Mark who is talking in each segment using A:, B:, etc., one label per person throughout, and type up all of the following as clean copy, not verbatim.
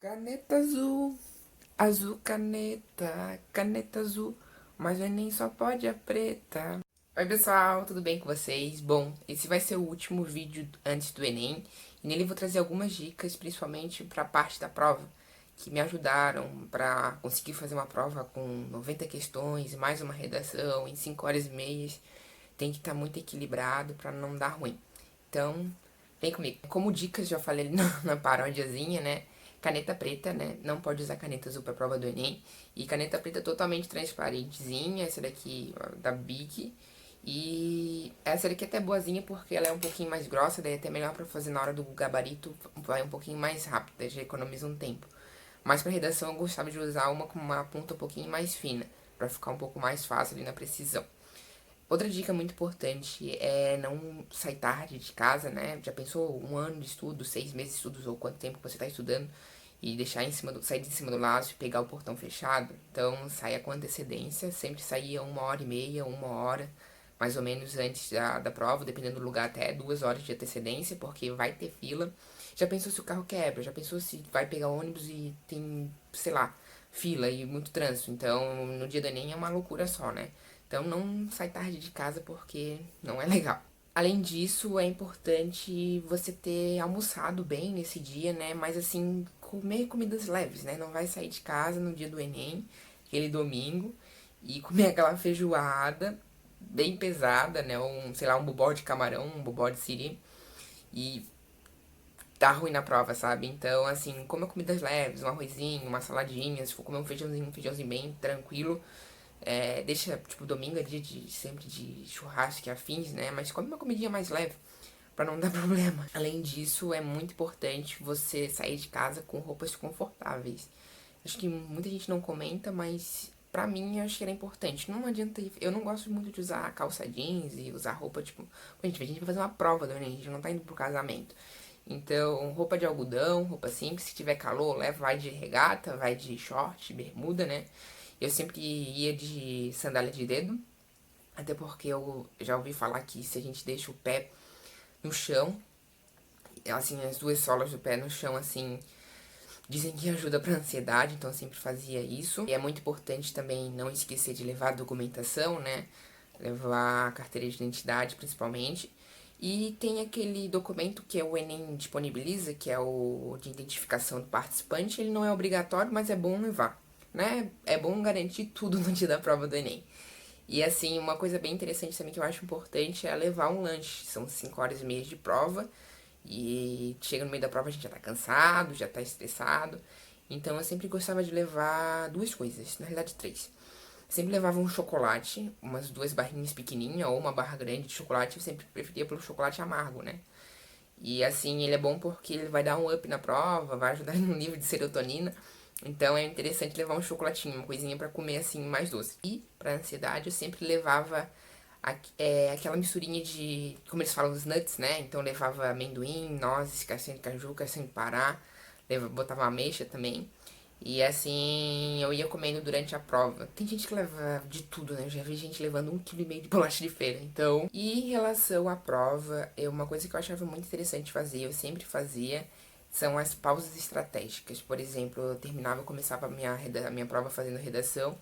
A: Caneta azul, azul caneta, caneta azul, mas o Enem só pode a preta. Oi pessoal, tudo bem com vocês? Bom, esse vai ser o último vídeo antes do Enem e nele eu vou trazer algumas dicas, principalmente para a parte da prova, que me ajudaram para conseguir fazer uma prova com 90 questões, mais uma redação em 5 horas e meia. Tem que estar muito equilibrado para não dar ruim. Então, vem comigo. Como dicas, já falei ali na paródiazinha, né? Caneta preta, né? Não pode usar caneta azul para prova do Enem. E caneta preta totalmente transparentezinha, essa daqui ó, da Bic. E essa daqui é até boazinha porque ela é um pouquinho mais grossa, daí é até melhor para fazer na hora do gabarito, vai um pouquinho mais rápido, já economiza um tempo. Mas para redação eu gostava de usar uma com uma ponta um pouquinho mais fina, para ficar um pouco mais fácil ali na precisão. Outra dica muito importante é não sair tarde de casa, né? Já pensou um ano de estudo, 6 meses de estudos ou quanto tempo você está estudando e deixar sair de cima do laço e pegar o portão fechado? Então saia com antecedência, sempre saía 1 hora e meia, 1 hora, mais ou menos antes da prova, dependendo do lugar até 2 horas de antecedência, porque vai ter fila. Já pensou se o carro quebra? Já pensou se vai pegar ônibus e tem, sei lá, fila e muito trânsito? Então no dia do Enem é uma loucura só, né? Então não sai tarde de casa porque não é legal. Além disso, é importante você ter almoçado bem nesse dia, né? Mas assim, comer comidas leves, né? Não vai sair de casa no dia do Enem, aquele domingo, e comer aquela feijoada bem pesada, né? Sei lá, um bobó de camarão, um bobó de siri. E tá ruim na prova, sabe? Então, assim, coma comidas leves, um arrozinho, uma saladinha, se for comer um feijãozinho bem tranquilo. Deixa, tipo, domingo é dia de sempre de churrasco e afins, né? Mas come uma comidinha mais leve, pra não dar problema. Além disso, é muito importante você sair de casa com roupas confortáveis. Acho que muita gente não comenta, mas pra mim eu acho que era importante. Não adianta, eu não gosto muito de usar calça jeans e usar roupa, tipo, a gente vai fazer uma prova, né? A gente não tá indo pro casamento. Então, roupa de algodão, roupa simples, se tiver calor, leva, vai de regata, vai de short, bermuda, né? Eu sempre ia de sandália de dedo, até porque eu já ouvi falar que se a gente deixa o pé no chão, assim, as duas solas do pé no chão, assim, dizem que ajuda pra ansiedade, então eu sempre fazia isso. E é muito importante também não esquecer de levar a documentação, né? Levar a carteira de identidade, principalmente. E tem aquele documento que o Enem disponibiliza, que é o de identificação do participante. Ele não é obrigatório, mas é bom levar, né? É bom garantir tudo no dia da prova do Enem. E assim, uma coisa bem interessante também que eu acho importante é levar um lanche. São 5 horas e meia de prova. E chega no meio da prova a gente já tá cansado, já tá estressado. Então eu sempre gostava de levar duas coisas, na realidade três. Sempre levava um chocolate, umas duas barrinhas pequenininhas ou uma barra grande de chocolate. Eu sempre preferia pelo chocolate amargo, né? E assim, ele é bom porque ele vai dar um up na prova, vai ajudar no nível de serotonina. Então é interessante levar um chocolatinho, uma coisinha pra comer assim mais doce. E pra ansiedade eu sempre levava aquela misturinha de, como eles falam, os nuts, né? Então eu levava amendoim, nozes, castanha de caju, castanha de pará, botava ameixa também. E assim, eu ia comendo durante a prova. Tem gente que leva de tudo, né? Eu já vi gente levando 1,5 kg de bolacha de feira. Então, e em relação à prova, uma coisa que eu achava muito interessante fazer, eu sempre fazia, são as pausas estratégicas. Por exemplo, eu terminava, eu começava a minha prova fazendo redação.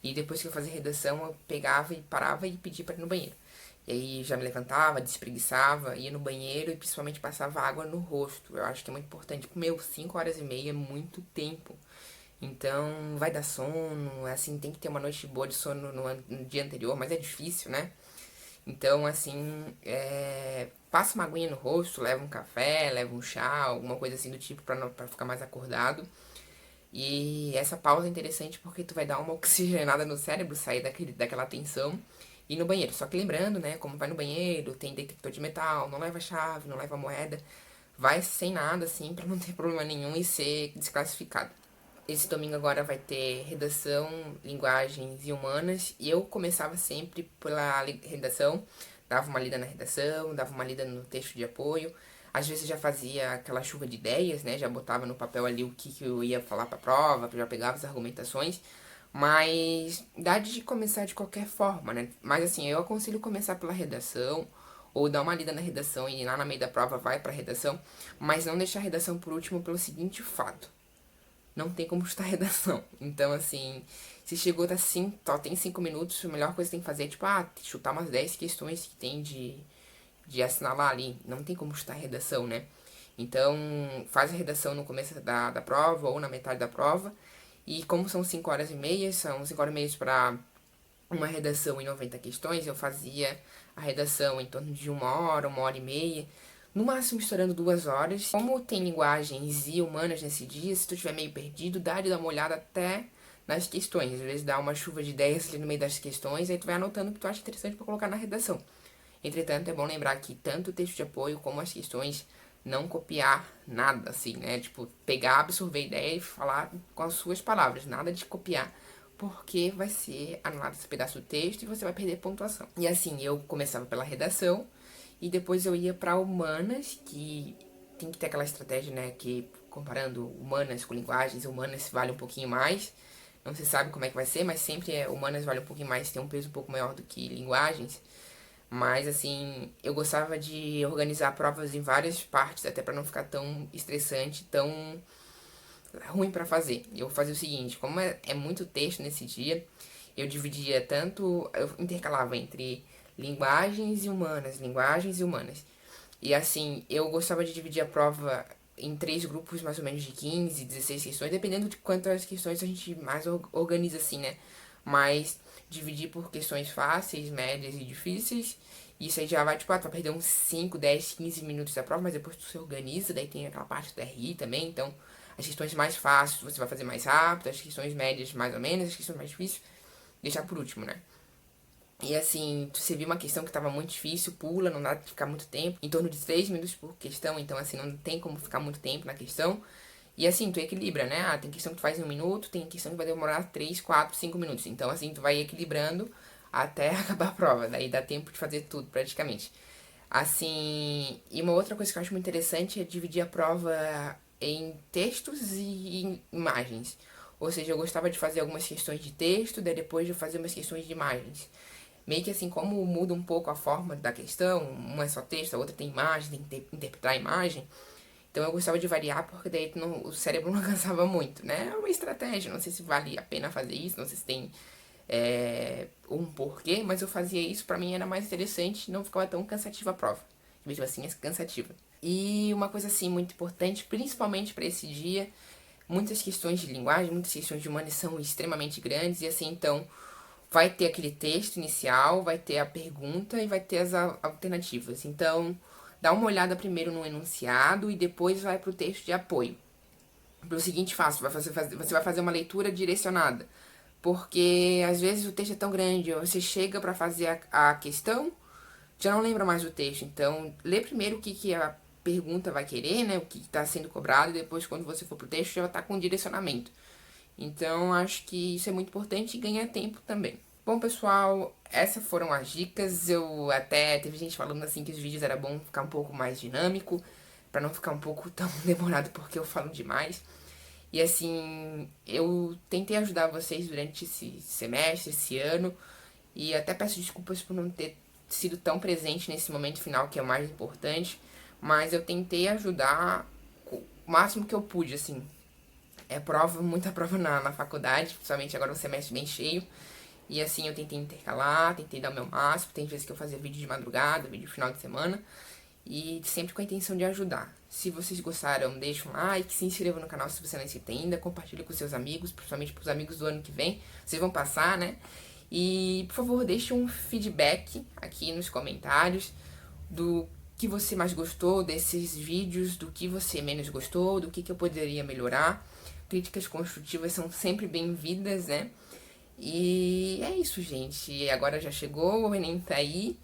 A: E depois que eu fazia redação, eu pegava e parava e pedia para ir no banheiro. E aí já me levantava, despreguiçava, ia no banheiro e principalmente passava água no rosto. Eu acho que é muito importante. Meu, 5 horas e meia é muito tempo. Então vai dar sono, assim, tem que ter uma noite boa de sono no dia anterior, mas é difícil, né? Então, assim, passa uma aguinha no rosto, leva um café, leva um chá, alguma coisa assim do tipo pra ficar mais acordado. E essa pausa é interessante porque tu vai dar uma oxigenada no cérebro, sair daquela tensão e ir no banheiro. Só que lembrando, né, como vai no banheiro, tem detector de metal, não leva chave, não leva moeda, vai sem nada, assim, pra não ter problema nenhum e ser desclassificado. Esse domingo agora vai ter redação, linguagens e humanas, e eu começava sempre pela redação, dava uma lida na redação, dava uma lida no texto de apoio, às vezes já fazia aquela chuva de ideias, né, já botava no papel ali o que eu ia falar pra prova, já pegava as argumentações, mas dá de começar de qualquer forma, né, mas assim, eu aconselho começar pela redação, ou dar uma lida na redação e lá na meio da prova vai pra redação, mas não deixar a redação por último pelo seguinte fato. não tem como chutar redação. Então, assim, se chegou assim, só tem 5 minutos, a melhor coisa que tem que fazer é, tipo, chutar umas 10 questões que tem de assinalar ali. Não tem como chutar redação, né? Então, faz a redação no começo da prova ou na metade da prova. E como são 5 horas e meia, são 5 horas e meia para uma redação em 90 questões, eu fazia a redação em torno de 1 e meia, no máximo estourando 2 horas. Como tem linguagens e humanas nesse dia, se tu estiver meio perdido, dá de dar uma olhada até nas questões. Às vezes dá uma chuva de ideias ali no meio das questões, aí tu vai anotando o que tu acha interessante para colocar na redação. Entretanto, é bom lembrar que tanto o texto de apoio como as questões, não copiar nada, assim, né? Tipo, pegar, absorver a ideia e falar com as suas palavras, nada de copiar, porque vai ser anulado esse pedaço do texto e você vai perder pontuação. E assim, eu começava pela redação e depois eu ia para humanas, que tem que ter aquela estratégia, né? Que comparando humanas com linguagens, humanas vale um pouquinho mais. Não se sabe como é que vai ser, mas sempre humanas vale um pouquinho mais, tem um peso um pouco maior do que linguagens. Mas, assim, eu gostava de organizar provas em várias partes, até para não ficar tão estressante, tão ruim para fazer. Eu fazia o seguinte, como é muito texto nesse dia, eu dividia tanto, eu intercalava entre linguagens e humanas, linguagens e humanas. E assim, eu gostava de dividir a prova em 3 grupos mais ou menos de 15, 16 questões, dependendo de quantas questões a gente mais organiza assim, né? Mas dividir por questões fáceis, médias e difíceis. Isso aí já vai, tipo, tu vai perder uns 5, 10, 15 minutos da prova, mas depois tu se organiza, daí tem aquela parte do RI também, então as questões mais fáceis você vai fazer mais rápido, as questões médias mais ou menos, as questões mais difíceis, deixar por último, né? E assim, você viu uma questão que estava muito difícil, pula, não dá de ficar muito tempo, em torno de 3 minutos por questão, então assim, não tem como ficar muito tempo na questão. E assim, tu equilibra, né? Tem questão que tu faz em 1 minuto, tem questão que vai demorar 3, 4, 5 minutos. Então assim, tu vai equilibrando até acabar a prova, daí dá tempo de fazer tudo praticamente. Assim, e uma outra coisa que eu acho muito interessante é dividir a prova em textos e em imagens. Ou seja, eu gostava de fazer algumas questões de texto, daí depois de fazer umas questões de imagens. Meio que assim, como muda um pouco a forma da questão, uma é só texto, a outra tem imagem, tem que interpretar a imagem. Então eu gostava de variar, porque daí o cérebro não cansava muito, né? É uma estratégia, não sei se vale a pena fazer isso, não sei se tem um porquê, mas eu fazia isso, pra mim era mais interessante, não ficava tão cansativa a prova. Mesmo assim, é cansativa. E uma coisa assim muito importante, principalmente para esse dia, muitas questões de linguagem, muitas questões de humanas são extremamente grandes, e assim, então vai ter aquele texto inicial, vai ter a pergunta e vai ter as alternativas. Então, dá uma olhada primeiro no enunciado e depois vai para o texto de apoio. Pelo seguinte passo, você vai fazer uma leitura direcionada. Porque às vezes o texto é tão grande, você chega para fazer a questão, já não lembra mais do texto. Então, lê primeiro o que a pergunta vai querer, né? O que está sendo cobrado, e depois, quando você for pro texto, já vai estar com um direcionamento. Então, acho que isso é muito importante e ganha tempo também. Bom, pessoal, essas foram as dicas. Eu até teve gente falando assim que os vídeos era bom ficar um pouco mais dinâmico, para não ficar um pouco tão demorado porque eu falo demais. E assim, eu tentei ajudar vocês durante esse semestre, esse ano, e até peço desculpas por não ter sido tão presente nesse momento final, que é o mais importante, mas eu tentei ajudar o máximo que eu pude, assim. É prova, muita prova na faculdade, principalmente agora um semestre bem cheio. E assim, eu tentei intercalar, tentei dar o meu máximo. Tem vezes que eu fazia vídeo de madrugada, vídeo de final de semana. E sempre com a intenção de ajudar. Se vocês gostaram, deixa um like, se inscreva no canal se você não é inscrito ainda, compartilhe com seus amigos, principalmente para os amigos do ano que vem. Vocês vão passar, né? E, por favor, deixe um feedback aqui nos comentários do que você mais gostou desses vídeos, do que você menos gostou, do que eu poderia melhorar. Críticas construtivas são sempre bem-vindas, né? E é isso, gente. Agora já chegou, o Enem tá aí.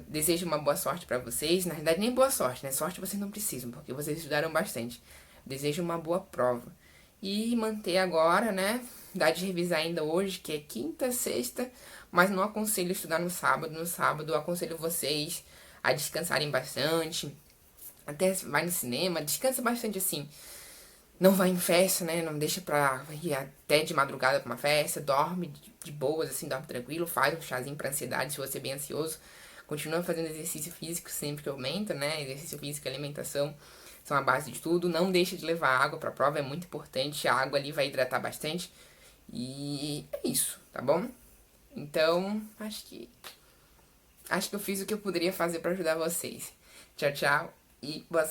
A: Desejo uma boa sorte pra vocês. Na verdade, nem boa sorte, né? Sorte vocês não precisam, porque vocês estudaram bastante. Desejo uma boa prova. E manter agora, né? Dá de revisar ainda hoje, que é quinta, sexta, mas não aconselho estudar no sábado. No sábado, eu aconselho vocês a descansarem bastante. Até vai no cinema, descansa bastante assim. Não vai em festa, né? Não deixa pra ir até de madrugada pra uma festa. Dorme de boas, assim, dorme tranquilo. Faz um chazinho pra ansiedade, se você é bem ansioso. Continua fazendo exercício físico sempre que aumenta, né? Exercício físico e alimentação são a base de tudo. Não deixa de levar água pra prova, é muito importante. A água ali vai hidratar bastante. E é isso, tá bom? Então, acho que eu fiz o que eu poderia fazer pra ajudar vocês. Tchau, tchau e boa